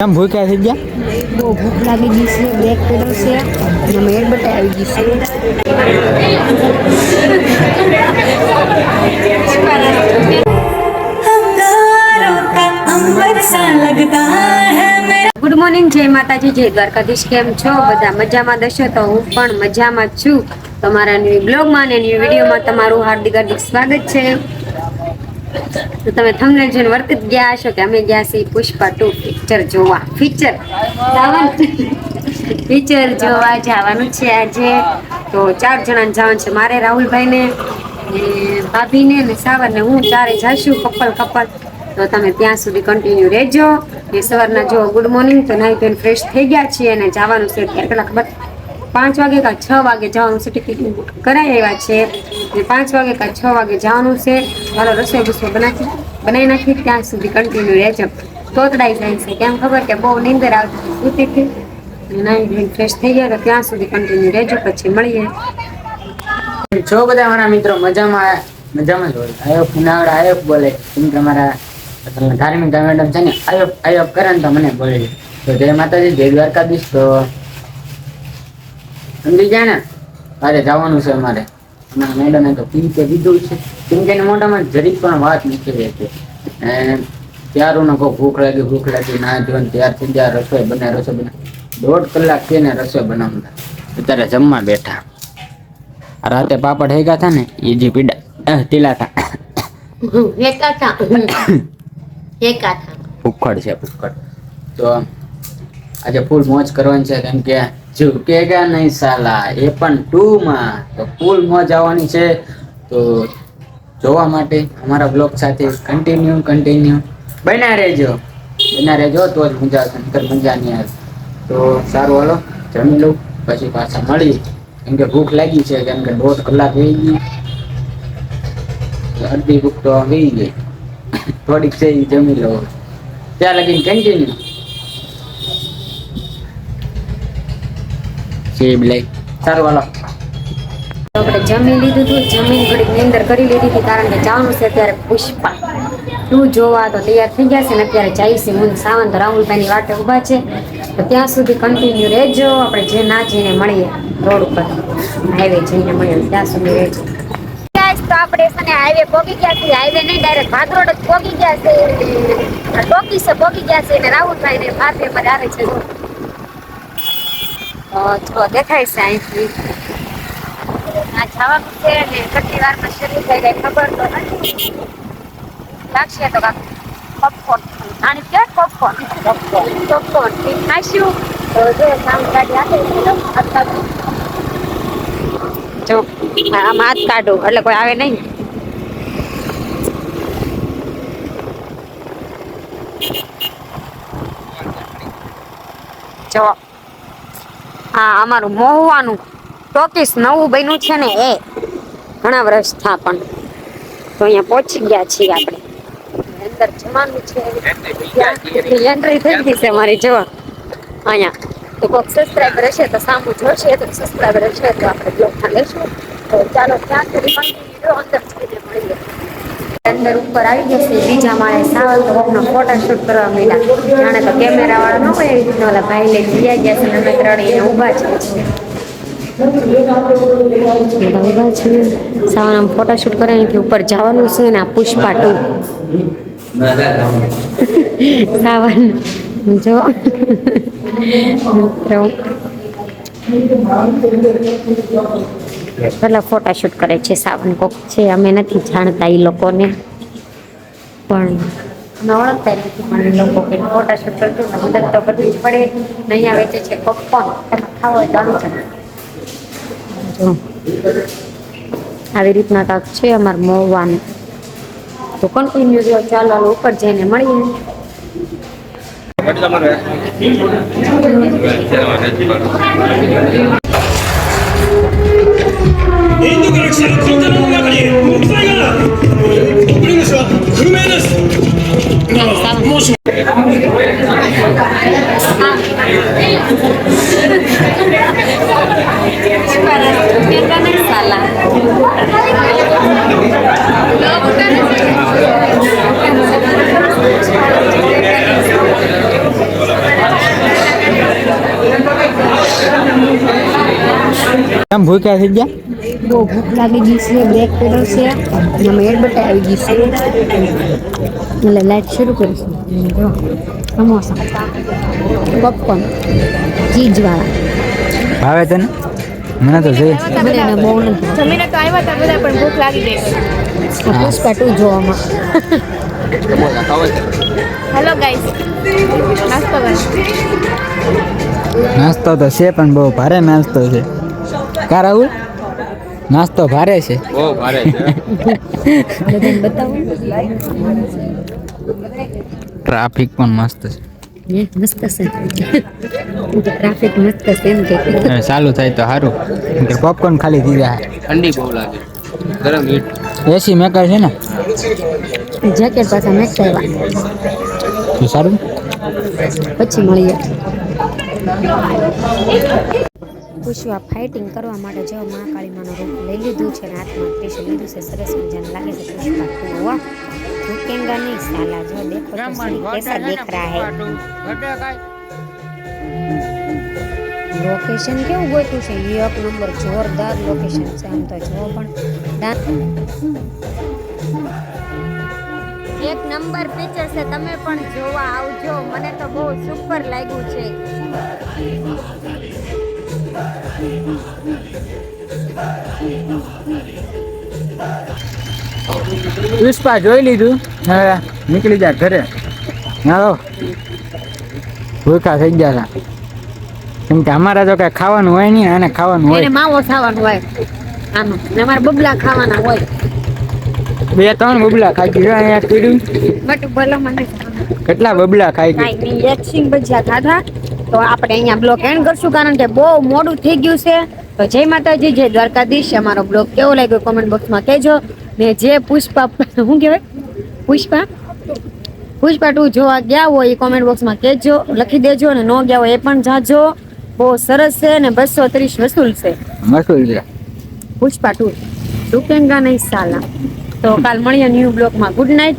કેમ ભૂખ્યા થઈ ગયા? બહુ ભૂખ લાગી ગઈ છે. બેગ પેલો છે અને મેળ બટા આવી ગઈ છે. ગુડ મોર્નિંગ, જય માતાજી, જય દ્વારકાધીશ. કેમ છો બધા? મજામાં દશો તો હું પણ મજામાં છું. તમારા ન્યુ બ્લોગમાં અને ન્યુ વિડીયોમાં તમારું હાર્દિક સ્વાગત છે. તો તમે થંબનેલ જોઈને વર્ત ગયા હશો કે અમે ગયા છીએ પુષ્પા 2 પિક્ચર જોવા. પિક્ચર જોવા જવાનું છે આજે. તો 4 જણાને જવાનું છે. મારે, રાહુલભાઈને, ભાભીને ને સાવરને, હું ચારે જઈશું કપલ. તો તમે ત્યાં સુધી કન્ટિન્યુ રહેજો. એ સવારના જો ગુડ મોર્નિંગ. તો નાઈ ધોઈને ફ્રેશ થઈ ગયા છીએ અને જવાનું છે. કેટલા ખબર 5 વાગે કા 6 વાગે જવાનું છે. ટિકિટ કરાવી આવ્યા છે. 5 વાગે કા 6 વાગે જવાનું છે. ચાલો રસોઈ બસોઈ બનાવી નાખી. ત્યાં સુધી કન્ટિન્યુ રહેજો. તોતડાઈ જાય છે કેમ ખબર કે બહુ નીંદર આવતી સૂતી હતી. નાઈ ફ્રેશ થઈ ગયા તો ત્યાં સુધી કન્ટિન્યુ રહેજો. પછી મળીએ. છો બધા મારા મિત્રો મજામાં જ હોય. આયોપ ઉનાળા આયોપ બોલે કેમ કે અમારા ધાર્મિક મેડમ છે ને આયોપ કરે ને તો મને બોલે. તો જય માતાજી, જય દ્વારકાધીશ. તો સમજી ગયા ને, તારે જવાનું છે અમારે. મેડમે તો પી કે દીધું છે કેમ કે મોઢામાં જરીક પણ વાત નથી રહેતી. ત્યારું કોઈ ભૂખ લાગી ના જોઈને ત્યાર થઈ ગયા. રસોઈ બને 1.5 કલાક છે ને રસોઈ બનાવતા. અત્યારે જમવા બેઠા. રાતે પાપડ હેગા હતા ને એ જે પીડા ટીલા હતા ભૂખડ છે. તો આજે ફૂલ મોજ કરવાની છે કેમ કે ઝુકેગા નહીં સાલા એ પણ 2 માં. તો ફૂલ મોજ આવવાની છે. તો જોવા માટે અમારા બ્લોગ સાથે કન્ટિન્યુ બના રહેજો તો જ મજા આવશે. નકર મજા નહીં આવે. તો સારું, હાલો જમી લઉં પછી પાછા મળી. કેમ કે ભૂખ લાગી છે. કેમ કે 1.5 કલાક વહી ગઈ. અડધી ભૂખ તો વહી ગઈ. થોડીક છે એ જમી લઉં. ત્યાં લગીને કન્ટિન્યુ સારું હાલો. આપણે જમી લીધું હતું. જમીન ઘડી નીંદર કરી લીધી હતી કારણ કે જવાનું છે અત્યારે પુષ્પા 2 જોવા. તો તૈયાર થઈ ગયા છે ને અત્યારે જાય છે. હું સાવંત રાહુલભાઈની વાટે ઊભા છે. તો ત્યાં સુધી કન્ટિન્યુ રહેજો. આપણે જે ના જઈને મળીએ રોડ ઉપર, હાઈવે જઈને મળીએ. ત્યાં સુધી રહેજો. તો આપણે છે ને હાઈવે પહોંચી ગયા છીએ. હાઈવે નહીં, ડાયરેક્ટ ભાત રોડ જ પહોંચી ગયા છે. ટોકી છે પહોંચી ગયા છે. અને રાહુલભાઈ ને ભાતે પર આવે છે. તો દેખાય છે અહીંથી આ જવાનું છે ને કેટલી વારમાં શરૂ થઈ જાય ખબર તો નથી. લાગશે તો કાંક પોપકોર્ન આની ક્યાં પોપકોર્ન ખાઈશું. તો જો સામે ગાડી આપે જો આમ હાથ કાઢો એટલે કોઈ આવે નહીં. જો હા, અમારું મહુવાનું ટોકીસ નવું બન્યું છે ને એ ઘણા વર્ષ થયા પણ. તો અહીંયા પહોંચી ગયા છીએ આપણે. અંદર જવાનું છે. એન્ટ્રી થઈ ગઈ છે અમારી. જો અહીંયા તો કોઈક સબસ્ક્રાઈબર હશે તો સામું જોશે. તો સબસ્ક્રાઈબર હશે તો આપણે બ્લોગમાં લઈશું. તો ચાલો ત્યાં સુધી કન્ટિન્યુ અંદર જઈને મળીએ. અંદર ઉપર આવી ગયા છે. બીજા માળે સાવંત હોપનો ફોટા શૂટ કરવા માંડ્યા. જાણે તો કેમેરા વાળા ન હોય એવી રીતના ઓલા ભાઈ લઈને ગયા છે. અમે 3 અહીંયા ઊભા છે. સાવન ફોટોશૂટ કરે અહીંથી ઉપર જવાનું છે ને આ પુષ્પા 2 સાવન જો પેલા ફોટોશૂટ કરે છે સાવન. કોક છે અમે નથી જાણતા એ લોકોને પણ ઓળખતા નથી. પણ એ લોકો કે ફોટોશૂટ કરતું મદદ તો કરવી જ પડે. અહીંયા વેચે છે પોપકોર્ન. તમે ખાવો હોય તો આવી જાય. આવી રીતના કાંક છે અમારે મોવાનું. તો કન્ટિન્યુ જો. ચાલો ઉપર જઈને મળીએ. કેમ ભૂખ્યા થઈ ગયા? બહુ ભૂખ લાગી ગઈ છે, બ્રેક પેડલ છે, અમે એડબટ આવી ગઈ છે એટલે લાઈટ શરૂ કરીશું. જો સમોસા, પોપકોર્ન, ચીઝવાળા ભાવે તને? મને તો જોઈએ. મને એને બહુ નથી. જમીને તો આવ્યા હતા બધા પણ ભૂખ લાગી ગઈ. પુષ્પા 2 જોવામાં. સમોસા ખાવા છે. હેલો ગાઈસ, નાસ્તો કરો. નાસ્તો તો છે પણ બહુ ભારે નાસ્તો છે. કા રાહુલ? નાસ્તો ભારે છે. બહુ ભારે છે. બધાને બતાવું. ટ્રાફિક પણ મસ્ત છે. મસ્ત છે. ટ્રાફિક મસ્ત છે એમ કે હવે ચાલુ થાય તો સારું. પોપકોર્ન ખાલી થઈ જાય. ઠંડી બહુ લાગે. ગરમ હીટ. એસી મેકર છે ને જેકેટ પાછા મેકતા આવ્યા. તો સારું. પછી મળીએ. પુષ્પા ફાઇટિંગ કરવા માટે જો મહાકાળી માનો રૂપ લઈ લીધું છે અને હાથમાં ત્રિશુલ લીધું છે. સરસ મજાનું લાગે છે પુષ્પા 2. વાહ, રૂકેંગા નહીં સાલા. જો દેખો તો સही कैसा देख रहा है. લોકેશન કેવું ગોતું છે? એક નંબર જોરદાર લોકેશન છે. આમ તો જો પણ એક નંબર પિક્ચર છે. તમે પણ જોવા આવજો. મને તો બહુ સુપર લાગ્યું છે. પુષ્પા જોઈ લીધું, હવે નીકળી જા ઘરે. હાલો, ભૂખા થઈ ગયા હતા કેમ કે અમારા તો કઈ ખાવાનું હોય નહીં, અને ખાવાનું એને હોય. માવો ખાવાનું હોય આમાં, ને અમારે બબલા ખાવાના હોય. 2-3 બબલા ખાઈ ગયું. અહીંયા કીધું બટ ભલે મને કેટલા બબલા ખાઈ ગયું. કાંઈ નહીં, એક સિંગ ભજીયા ખાધા. તો આપણે અહીંયા બ્લોગ એન્ડ કરશું કારણ કે બહુ મોડું થઈ ગયું છે. તો જય માતાજી, જય દ્વારકાધીશ. અમારો બ્લોગ કેવો લાગ્યો કોમેન્ટ બોક્સમાં કહેજો. ને જે પુષ્પા શું કહેવાય પુષ્પા 2 જોવા ગયા હોય એ કોમેન્ટ બોક્સમાં કહેજો, લખી દેજો. અને ન ગયા હોય એ પણ જાજો. બહુ સરસ છે ને 230 વસૂલ છે મસ્ત છે. પુષ્પા 2. રૂકેંગા નહીં સાલા. તો કાલ મળીએ ન્યૂ બ્લોગમાં. Good night.